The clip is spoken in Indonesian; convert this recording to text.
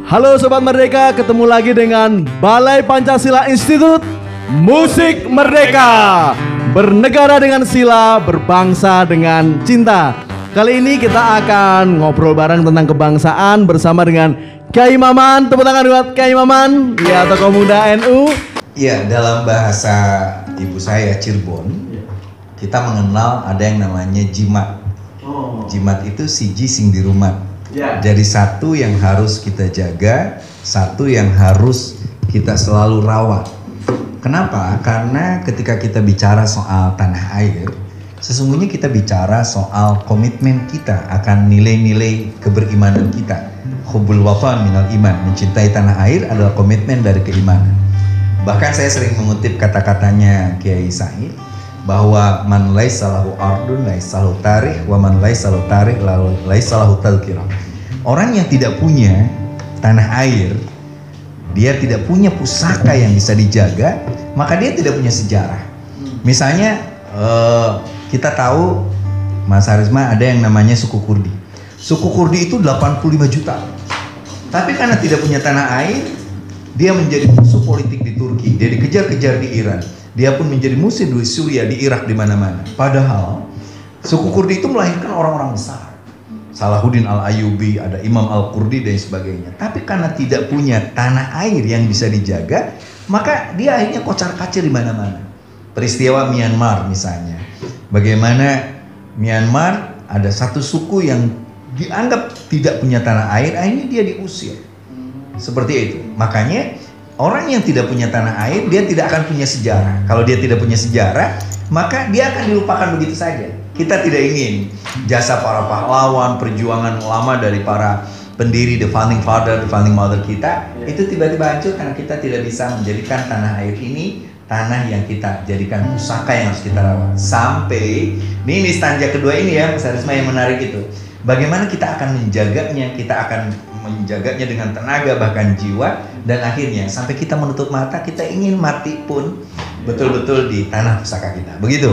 Halo Sobat Merdeka, ketemu lagi dengan Balai Pancasila Institute Musik Merdeka. Bernegara dengan sila, berbangsa dengan cinta. Kali ini kita akan ngobrol bareng tentang kebangsaan bersama dengan Kyai Maman. Tepuk tangan buat Kyai Maman, ya, tokoh muda NU. Iya, dalam bahasa ibu saya Cirebon, kita mengenal ada yang namanya jimat. Jimat itu siji sing di rumah. Jadi satu yang harus kita jaga, satu yang harus kita selalu rawat. Kenapa? Karena ketika kita bicara soal tanah air, sesungguhnya kita bicara soal komitmen kita akan nilai-nilai keberimanan kita. Hubbul watan minal iman, mencintai tanah air adalah komitmen dari keimanan. Bahkan saya sering mengutip kata-katanya Kiai Said, bahwa man laisa lahu ardun laisa lahu tarikh wa man laisa lahu tarikh laisa lahu tadhkirah. Orang yang tidak punya tanah air, dia tidak punya pusaka yang bisa dijaga, maka dia tidak punya sejarah. Misalnya kita tahu Mas Harisma ada yang namanya suku Kurdi. Suku Kurdi itu 85 juta. Tapi karena tidak punya tanah air, dia menjadi musuh politik di Turki, dia dikejar-kejar di Iran. Dia pun menjadi musuh di Suriah, di Irak, di mana-mana. Padahal suku Kurdi itu melahirkan orang-orang besar. Salahuddin Al-Ayyubi, ada Imam Al-Qurdi dan sebagainya. Tapi karena tidak punya tanah air yang bisa dijaga, maka dia akhirnya kocar-kacir di mana-mana. Peristiwa Myanmar misalnya. Bagaimana Myanmar ada satu suku yang dianggap tidak punya tanah air, akhirnya dia diusir. Seperti itu. Makanya orang yang tidak punya tanah air, dia tidak akan punya sejarah. Kalau dia tidak punya sejarah, maka dia akan dilupakan begitu saja. Kita tidak ingin jasa para pahlawan, perjuangan lama dari para pendiri, the founding father, the founding mother kita, itu tiba-tiba hancur karena kita tidak bisa menjadikan tanah air ini tanah yang kita jadikan pusaka yang harus kita rawat. Sampai ini stanza kedua ini ya, Mas Harisma, yang menarik itu. Bagaimana kita akan menjaganya, kita akan menjaganya dengan tenaga bahkan jiwa, dan akhirnya sampai kita menutup mata, kita ingin mati pun betul-betul di tanah pusaka kita. Begitu.